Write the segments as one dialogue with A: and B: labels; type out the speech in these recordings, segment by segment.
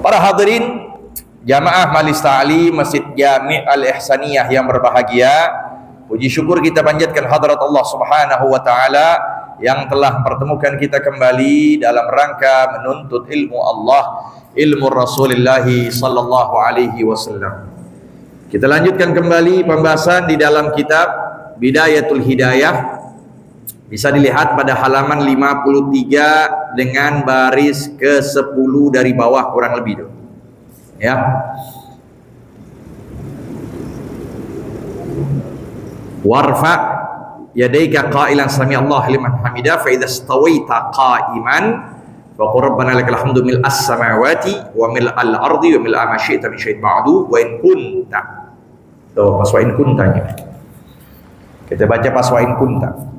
A: Para hadirin jamaah Majelis Ta'lim Masjid Jami' Al-Ihsaniyah yang berbahagia, puji syukur kita panjatkan hadrat Allah Subhanahu wa taala yang telah mempertemukan kita kembali dalam rangka menuntut ilmu Allah, ilmu Rasulullah sallallahu alaihi wasallam. Kita lanjutkan kembali pembahasan di dalam kitab Bidayatul Hidayah. Bisa dilihat pada halaman 53 dengan baris ke-10 dari bawah kurang lebih itu. Ya. Warfa yadayka qailan sami Allah liman hamidah fa idza stawaita qa'iman fa qul rabbana lakal hamdu mil as-samawati wa mil al-ardi wa mil ma syi'ta min syai'in ba'du wa in kunta. Tuh, pas wa in kuntanya. Kita baca pas wa in kunta.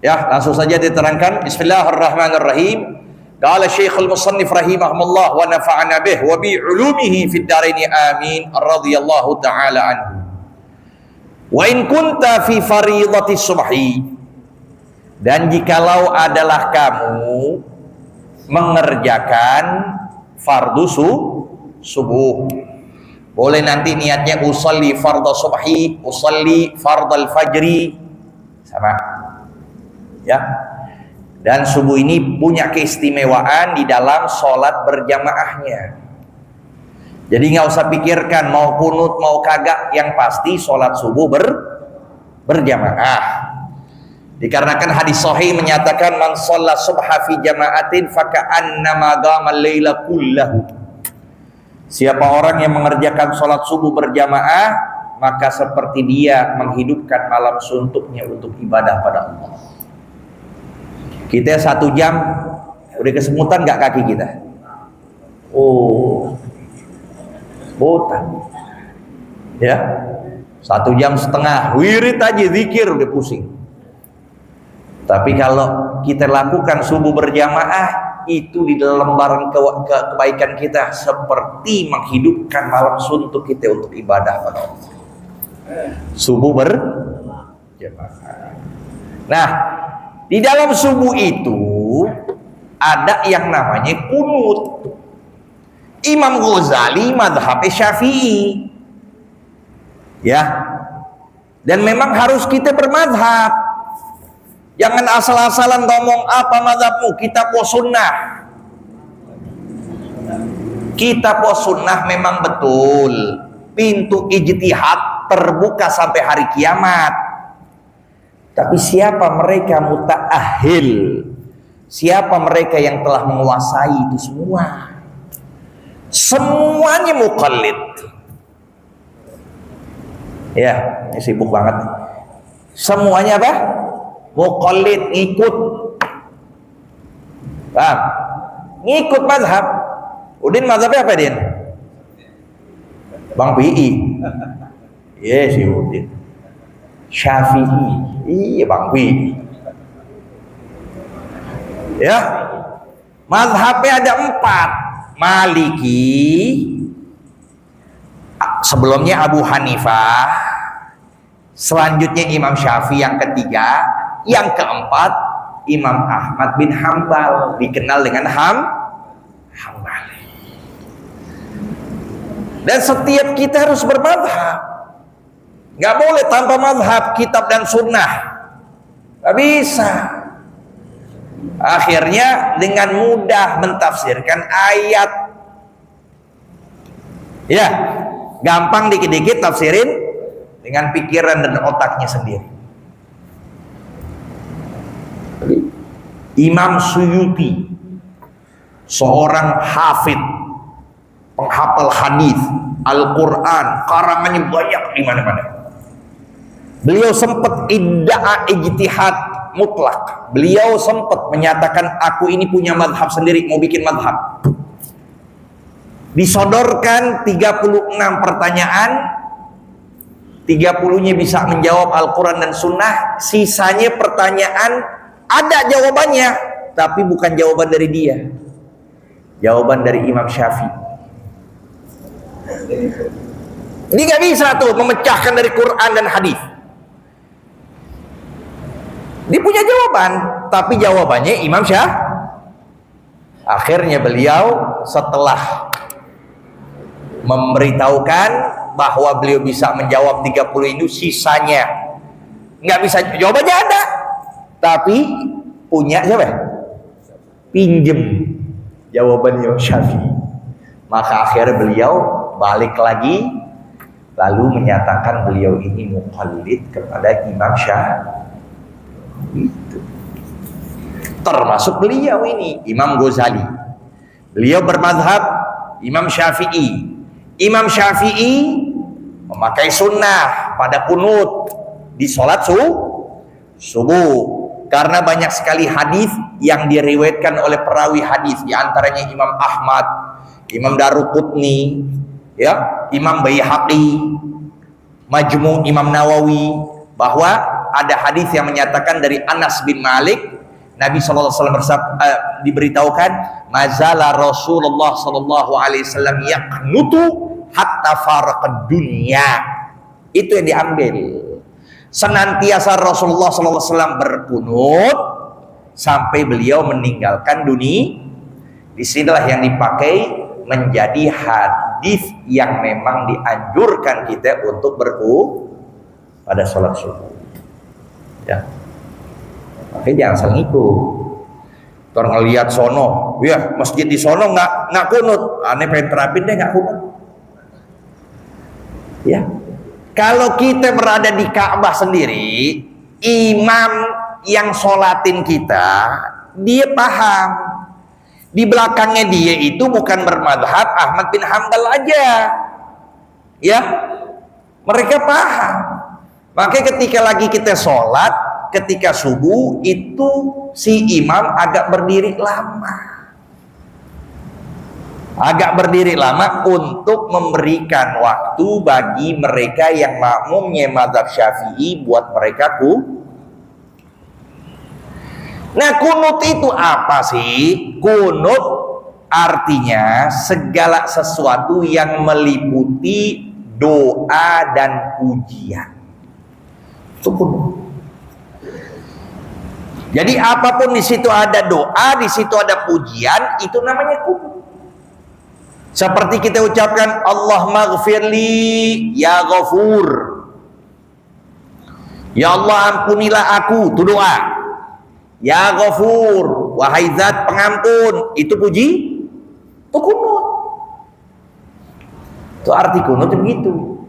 A: Ya, langsung saja diterangkan. Bismillahirrahmanirrahim. Qala Syekhul Musannif rahimahullah wa nafa'ana bih wa bi ulumihi fid dharain amin radhiyallahu ta'ala anhu. Wa in kunta fi fardhati subhi, dan jikalau adalah kamu mengerjakan fardu subuh, boleh nanti niatnya usalli fardhu subhi, usalli fardhal fajri, sama. Ya, dan subuh ini punya keistimewaan di dalam sholat berjamaahnya. Jadi nggak usah pikirkan mau kunut mau kagak, yang pasti sholat subuh berjamaah. Dikarenakan hadis sahih menyatakan man shalla subha fi jama'atin faka'annama qamal laila kullahu. Siapa orang yang mengerjakan sholat subuh berjamaah, maka seperti dia menghidupkan malam suntuknya untuk ibadah pada Allah. Kita 1 jam udah kesemutan nggak kaki kita? Oh, botan. Ya, 1,5 jam wirid aja zikir udah pusing. Tapi kalau kita lakukan subuh berjamaah, itu di dalam lembaran kebaikan kita seperti menghidupkan malam suntuk kita untuk ibadah pada Allah. Subuh berjamaah. Nah, di dalam subuh itu ada yang namanya kunut. Imam Ghazali madhab Syafi'i, ya, dan memang harus kita bermadhab. Jangan asal-asalan ngomong apa madhabmu. Kitab wa sunnah. Kitab wa sunnah memang betul pintu ijtihad terbuka sampai hari kiamat. Tapi siapa mereka muta'ahil? Siapa mereka yang telah menguasai itu semua? Semuanya muqallid. Ya, ini sibuk banget. Semuanya apa? Muqallid, ngikut. Paham? Ngikut mazhab. Udin mazhabnya apa, Din? Bang Pi'i. Yes, Udin. Syafi'i. Iya, Bang Pi. Ya, mazhabnya ada 4. Maliki, sebelumnya Abu Hanifah, selanjutnya Imam Syafi'i yang ketiga, yang keempat Imam Ahmad bin Hambal, dikenal dengan Hambali. Dan setiap kita harus bermadhab. Nggak boleh tanpa mazhab, kitab dan sunnah. Nggak bisa. Akhirnya dengan mudah mentafsirkan ayat. Ya, gampang dikit-dikit tafsirin dengan pikiran dan otaknya sendiri. Imam Suyuti, seorang hafid, penghafal hadis, Al-Quran, karangannya banyak di mana-mana. Beliau sempat idda'a ijtihad mutlak. Beliau sempat menyatakan aku ini punya madhab sendiri, mau bikin madhab. Disodorkan 36 pertanyaan, 30-nya bisa menjawab Al-Quran dan Sunnah, sisanya pertanyaan ada jawabannya, tapi bukan jawaban dari dia, jawaban dari Imam Syafi'i. Ini gak bisa tuh memecahkan dari Quran dan hadis. Dia punya jawaban, tapi jawabannya Imam Syafi'i. Akhirnya beliau setelah memberitahukan bahwa beliau bisa menjawab 30 itu, sisanya nggak bisa. Jawabannya ada, tapi punya siapa? Pinjem jawaban Imam Syafi'i. Maka akhirnya beliau balik lagi, lalu menyatakan beliau ini muqallid kepada Imam Syafi'i. Termasuk beliau ini Imam Ghazali, beliau bermadhab Imam Syafi'i. Imam Syafi'i memakai sunnah pada kunut di sholat subuh, karena banyak sekali hadis yang diriwayatkan oleh perawi hadis, di antaranya Imam Ahmad, Imam Daruqutni, ya, Imam Baihaqi, Majmu' Imam Nawawi, bahwa ada hadis yang menyatakan dari Anas bin Malik, Nabi SAW diberitahukan, mazala Rasulullah SAW yaqnutu hatta faraqad dunya. Itu yang diambil. Senantiasa Rasulullah SAW berkunut sampai beliau meninggalkan dunia. Disinilah yang dipakai menjadi hadis yang memang dianjurkan kita untuk berkunut pada sholat subuh. Ya. Makanya jangan asal ngikut. Kalau ngelihat sono, ya masjid di sono nggak kunut, aneh pengen terapin deh nggak kunut. Ya, kalau kita berada di Ka'bah sendiri, imam yang sholatin kita, dia paham. Di belakangnya dia itu bukan bermadhab Ahmad bin Hanbal aja, ya, mereka paham. Makanya ketika lagi kita sholat, ketika subuh itu si imam agak berdiri lama untuk memberikan waktu bagi mereka yang makmumnya mazhab Syafi'i buat mereka Nah, kunut itu apa sih? Kunut artinya segala sesuatu yang meliputi doa dan pujian. Itu kunut. Jadi apapun di situ ada doa, di situ ada pujian, itu namanya kunut. Seperti kita ucapkan Allahumma ghfirli ya ghafur. Ya Allah ampunilah aku, itu doa. Ya ghafur, wahai zat pengampun, itu puji, itu kunut. Itu arti kunut begitu.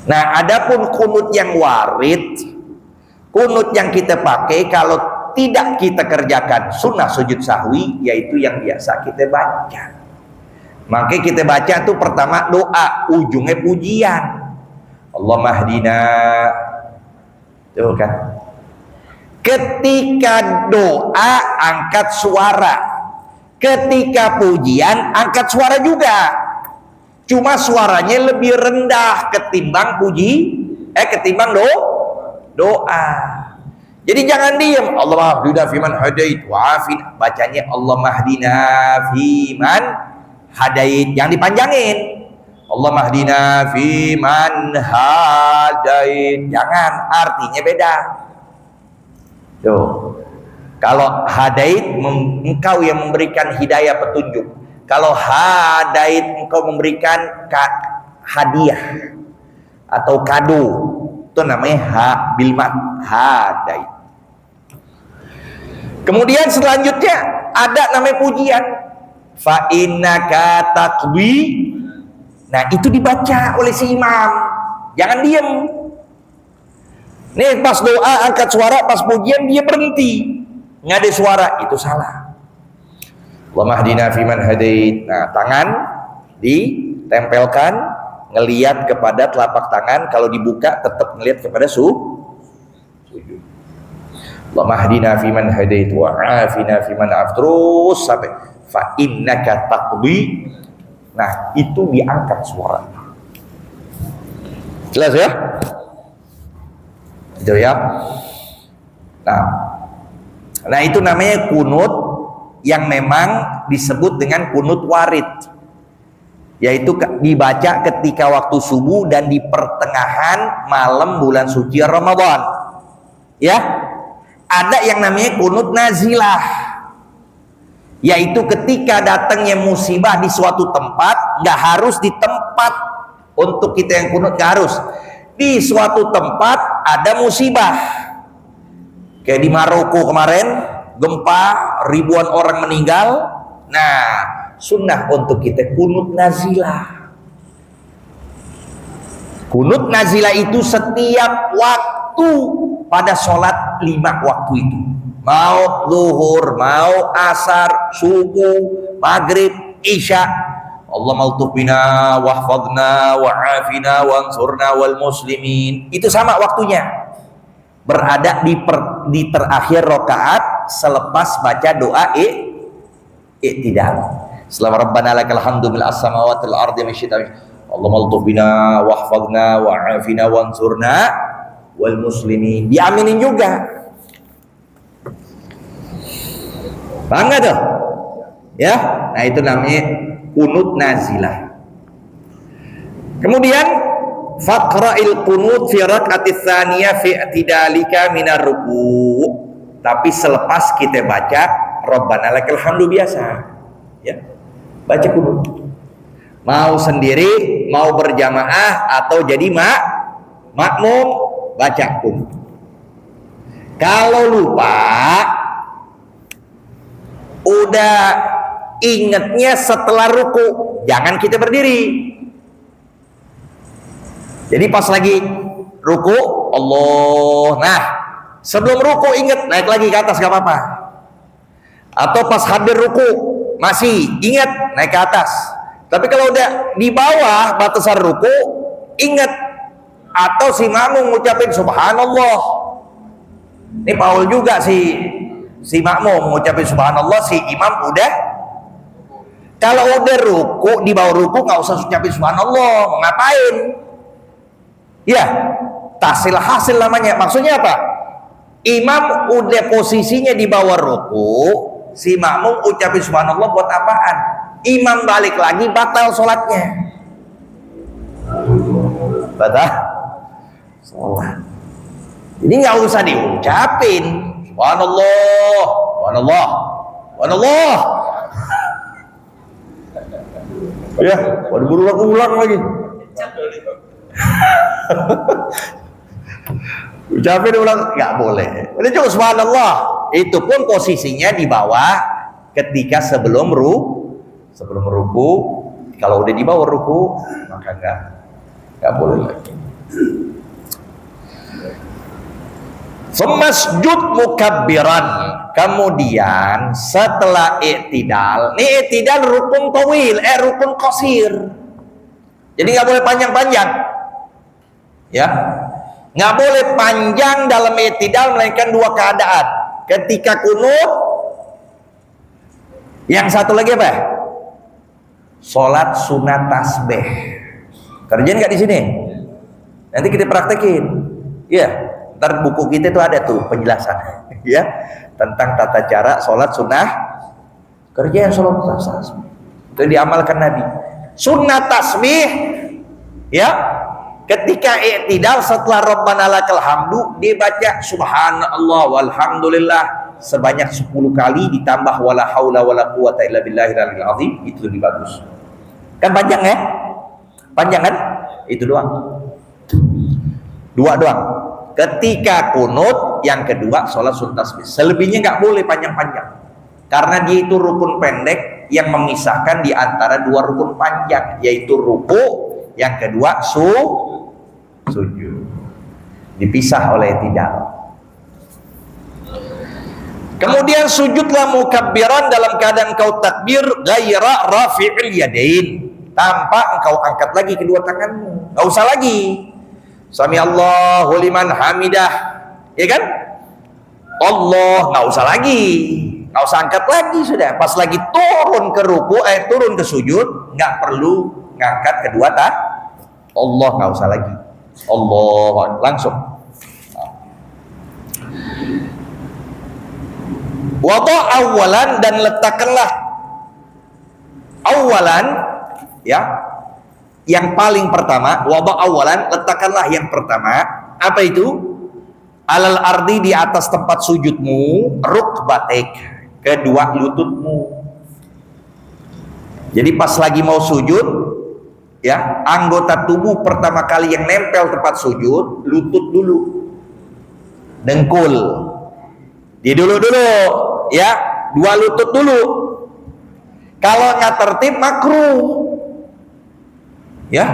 A: Nah, adapun kunut yang warid, kunut yang kita pakai kalau tidak kita kerjakan sunnah sujud sahwi, yaitu yang biasa kita baca. Makanya kita baca tuh pertama doa, ujungnya pujian. Allahumma hdina. Tuh kan. Ketika doa angkat suara, ketika pujian angkat suara juga. Cuma suaranya lebih rendah ketimbang ketimbang doa. Jadi jangan diam. Allahumma hdina fiman hadait wa afina. Bacanya Allahumma hdina fiman hadait, yang dipanjangin. Allahumma hdina fiman hadait. Jangan, artinya beda. Tuh. Kalau hadait, engkau yang memberikan hidayah petunjuk. Kalau hadait, engkau memberikan hadiah atau kado. Itu namanya bilmat, hadait. Kemudian selanjutnya ada namanya pujian. Fa innaka taqdi. Nah, itu dibaca oleh si imam. Jangan diam. Nih pas doa angkat suara, pas pujian dia berhenti, nggak ada suara, itu salah. Allahumma hdina fiman hadait. Nah, tangan ditempelkan, ngelihat kepada telapak tangan, kalau dibuka tetap ngelihat kepada sujud. Allahumma hdina fiman hadait wa afina fiman af, terus sampai fa innaka taqdi. Nah, itu diangkat suara. Jelas ya? Itu ya. Nah itu namanya kunut yang memang disebut dengan kunut warid, yaitu dibaca ketika waktu subuh dan di pertengahan malam bulan suci Ramadan. Ya, ada yang namanya kunut nazilah. yaitu ketika datangnya musibah di suatu tempat, nggak harus di tempat untuk kita yang kunut, nggak harus. Di suatu tempat ada musibah, kayak di Maroko kemarin gempa, ribuan orang meninggal. Nah, sunnah untuk kita kunut nazilah. Kunut nazilah itu setiap waktu pada sholat 5 waktu itu, mau zuhur, mau asar, subuh, maghrib, isya. Allah maltufina wahfadna wa'afina wansurna wal muslimin. Itu sama waktunya. Berada di terakhir rakaat selepas baca doa i'tidal. Setelah Rabbana lakal hamdu mil as-samawati wal ardi misyaitan. Allah maltufina wahfadna wa'afina wansurna wal muslimin. Diaminin juga. Paham gak tuh? Ya, nah itu namanya kunut nazilah. Kemudian faqra'il qunut fi rak'atis tsaniyah fi i'tidalika minar ruku'. Tapi selepas kita baca Rabbana lakal hamdu biasa, ya. Baca kunut. Mau sendiri, mau berjamaah atau jadi makmum, baca kunut. Kalau lupa, udah ingatnya setelah ruku, jangan kita berdiri. Jadi pas lagi ruku, Allah, nah sebelum ruku ingat, naik lagi ke atas, gak apa-apa. Atau pas hadir ruku masih ingat, naik ke atas. Tapi kalau udah di bawah batasan ruku, ingat. Atau si makmum ngucapin subhanallah. Ini Paul juga si makmum ngucapin subhanallah, si imam udah. Kalau udah ruku, di bawah ruku nggak usah ucapin subhanallah, mau ngapain? Ya, tahsil hasil namanya. Maksudnya apa? Imam udah posisinya di bawah ruku, si makmum ucapin subhanallah buat apaan? Imam balik lagi, batal sholatnya. Batal sholat. Jadi nggak usah diucapin subhanallah, subhanallah, subhanallah. Ya, waduh berulang-ulang lagi. Ucapin ulang, nggak boleh. Udah cukup subhanallah. Itu pun posisinya di bawah ketika sebelum ruku. Kalau udah di bawah ruku, maka nggak boleh lagi. Semasjud mukabbiran. Kemudian setelah i'tidal, ini i'tidal rukun tawil, rukun qasir. Jadi nggak boleh panjang-panjang, ya, nggak boleh panjang dalam i'tidal, melainkan 2 keadaan. Ketika kunut, yang satu lagi apa? Sholat sunat tasbih. Kerjain nggak di sini? Nanti kita praktekin, ya. Ntar buku kita itu ada tuh penjelasan, ya, tentang tata cara sholat sunnah. Kerja yang sholat tasbih itu diamalkan Nabi. Sunnah tasbih, ya, ketika i'tidal setelah Rabbana lakal hamdu dibaca subhanallah walhamdulillah sebanyak 10 kali, ditambah wala haula wala quwata illa billahil aliyil azim. Itu lebih bagus. Kan panjang ya? Panjang kan? Itu doang. 2 doang. Ketika kunut, yang kedua sholat sunat tasbih. Selebihnya nggak boleh panjang-panjang, karena dia itu rukun pendek yang memisahkan di antara 2 rukun panjang, yaitu ruku, yang kedua sujud. Dipisah oleh i'tidal. Kemudian sujudlah mukabbiran dalam keadaan kau takbir ghaira rafi'il yadain, tanpa engkau angkat lagi kedua tanganmu. Nggak usah lagi Sami Allahu liman hamidah, ya kan? Allah, nggak usah lagi, nggak usah angkat lagi, sudah. Pas lagi turun ke ruku, turun ke sujud, nggak perlu ngangkat kedua tangan. Allah, nggak usah lagi. Allah langsung. Wada awalan, dan letakkanlah awalan, ya. Yang paling pertama, wada awalan, letakkanlah yang pertama. Apa itu? Alal ardi, di atas tempat sujudmu, rukbatik, kedua lututmu. Jadi pas lagi mau sujud, ya, anggota tubuh pertama kali yang nempel tempat sujud, lutut dulu, dengkul, di dulu, ya, 2 lutut dulu. Kalau nggak tertib makruh, ya.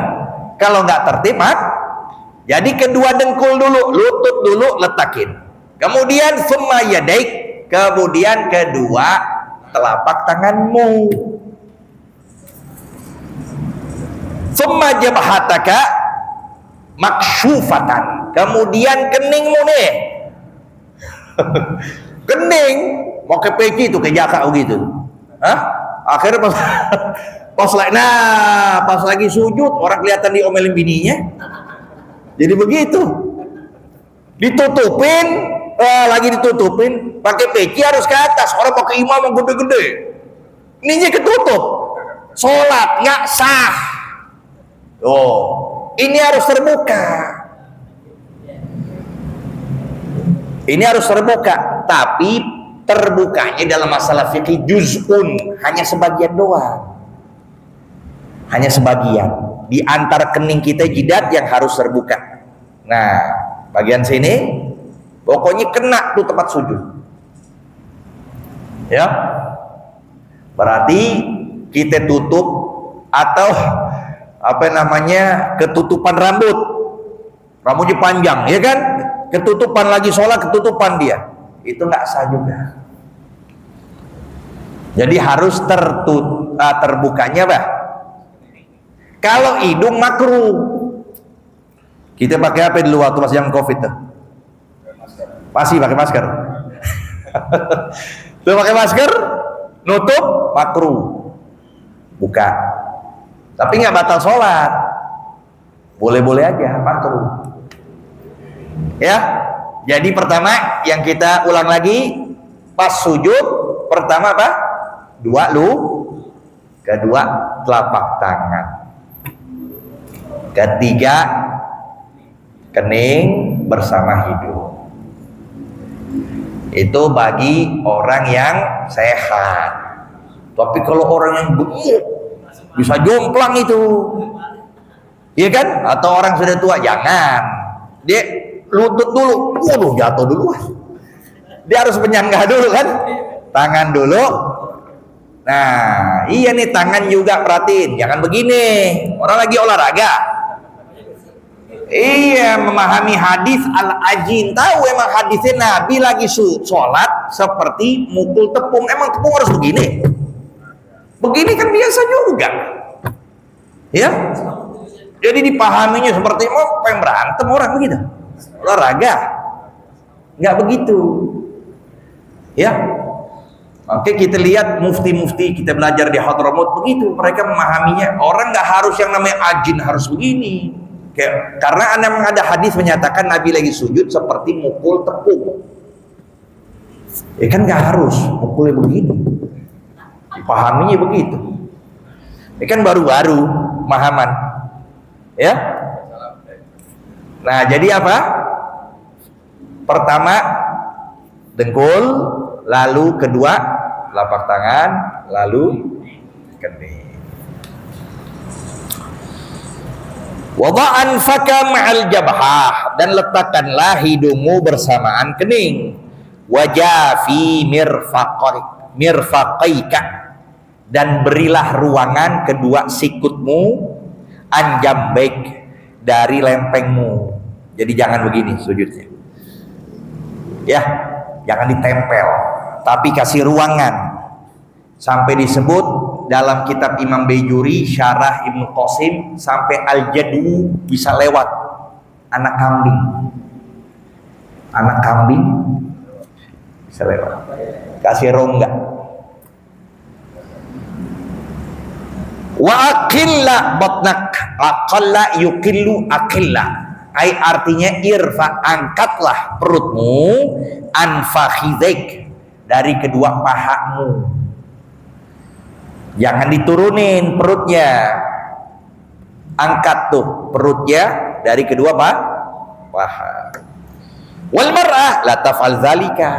A: Kalau nggak tertib jadi kedua dengkul dulu, lutut dulu letakin. Kemudian summa yadaik, kemudian kedua telapak tanganmu. Summa jabhataka maksyufatan, kemudian keningmu nih. Kening mau ke peci itu ke jaka begitu. Akhirnya pas lagi sujud orang kelihatan diomelin bininya. Jadi begitu. Ditutupin, lagi ditutupin, pakai peci harus ke atas. Orang pakai imam yang gede-gede. Ininya ketutup. Sholat nggak sah. Ini harus terbuka. Ini harus terbuka, tapi terbukanya dalam masalah fikih juz'un, hanya sebagian doang. Hanya sebagian. Di antara kening kita jidat yang harus terbuka. Nah, bagian sini pokoknya kena tuh tempat sujud. Ya. Berarti kita tutup atau ketutupan rambutnya panjang, ya kan, ketutupan lagi sholat, ketutupan dia, itu nggak sah juga. Jadi harus terbukanya Kalau hidung makruh. Kita pakai apa dulu waktu masih yang covid tuh? Masih pakai masker. Tuh pakai masker, nutup makruh, buka. Tapi nggak batal sholat, boleh-boleh aja, makruh. Ya, jadi pertama yang kita ulang lagi, pas sujud pertama kedua telapak tangan, ketiga kening bersama hidung. Itu bagi orang yang sehat. Tapi kalau orang yang gemuk, bisa jomplang itu, iya kan? Atau orang sudah tua, jangan. Dia lutut dulu, jatuh dulu. Dia harus penyanggah dulu kan? Tangan dulu. Nah, iya nih tangan juga perhatiin, jangan begini. Orang lagi olahraga. Iya, memahami hadis al-ajin, tahu emang hadisnya Nabi lagi sholat seperti mukul tepung. Emang tepung harus begini? Begini kan biasa juga, ya. Jadi dipahaminya seperti mau pengen berantem orang begitu, olahraga, nggak begitu, ya. Oke, kita lihat mufti-mufti kita belajar di Hadramut begitu, mereka memahaminya. Orang nggak harus yang namanya ajin harus begini. Karena ada hadis menyatakan Nabi lagi sujud seperti mukul tepung. Ya kan nggak harus mukulnya begini. Dipahaminya begitu. Ini kan baru-baru pemahaman. Ya. Nah, jadi apa? Pertama dengkul, lalu kedua telapak tangan, lalu kening. Wada'an faka ma'al jabhah, dan letakkanlah hidungmu bersamaan kening. Wajafi mirfaqaika, dan berilah ruangan kedua sikutmu, anjambaik, dari lempengmu. Jadi jangan begini sujudnya. Ya, jangan ditempel, tapi kasih ruangan. Sampai disebut dalam kitab Imam Bejuri Syarah Ibnu Qasim, sampai al-jadu bisa lewat anak kambing bisa lewat, kasih rongga. Wa aqilla batnak, aqalla yuqillu aqilla, artinya irfa, angkatlah perutmu, anfakhizaik, dari kedua pahamu. Jangan diturunin perutnya, angkat tuh perutnya dari kedua paha. Wal mar'ah la taf'al zalika,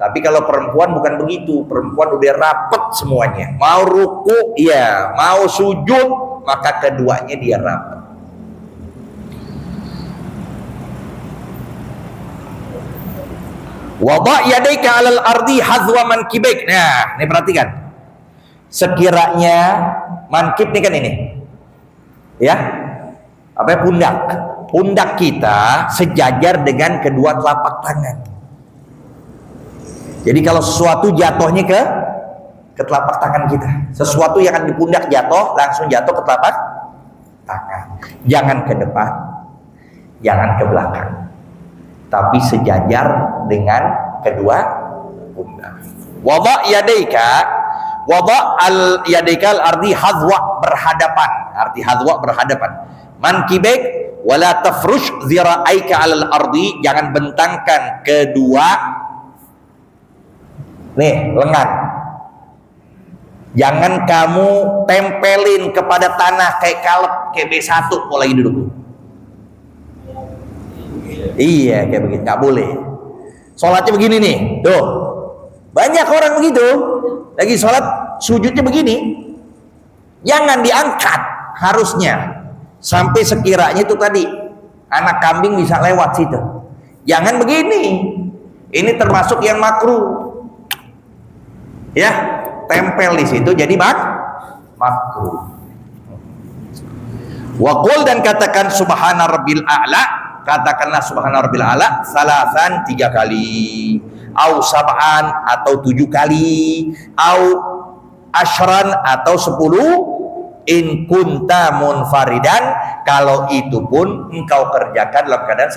A: Tapi kalau perempuan bukan begitu, perempuan udah rapet semuanya. Mau ruku, iya, mau sujud, maka keduanya dia rapet. Wada' yadaika 'alal ardi hazwa mankibaik. Nah, ini perhatikan. Sekiranya mankib nih kan ini. Ya. Apa ya, pundak. Pundak kita sejajar dengan kedua telapak tangan. Jadi kalau sesuatu jatuhnya ke telapak tangan kita. Sesuatu yang akan di pundak jatuh, langsung jatuh ke telapak tangan. Jangan ke depan, jangan ke belakang. Tapi sejajar dengan kedua pundak. Wada' yadaika, yadaika al-ardi hadwa, berhadapan. Arti hadwa berhadapan. Mankibek wala tafrush zira'aika 'alal ardi, jangan bentangkan kedua lengan. Jangan kamu tempelin kepada tanah kayak kalep, kayak B1 kalau lagi duduk. Iya, kayak begitu, nggak boleh. Sholatnya begini nih, tuh. Banyak orang begitu, lagi sholat sujudnya begini. Jangan diangkat, harusnya sampai sekiranya itu tadi anak kambing bisa lewat situ. Jangan begini. Ini termasuk yang makruh. Ya, tempel di situ jadi makruh. Wa qul, dan katakan subhana rabbil a'la, katakanlah subhana rabbil a'la salasan 3 kali, au sab'an atau 7 kali, au asyran atau 10, in kunta munfaridan, kalau itu pun engkau kerjakan dalam keadaan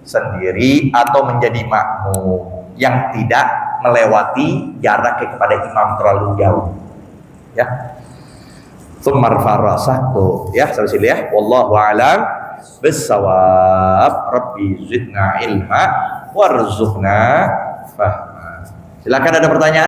A: sendiri atau menjadi makmum yang tidak melewati jarak kepada imam terlalu jauh. Ya. Tsumma farasah tuh ya, sampai sini ya. Wallahu a'lam bissawab. Rabbi zidna ilma warzuqna fahma. Silakan, ada pertanyaan.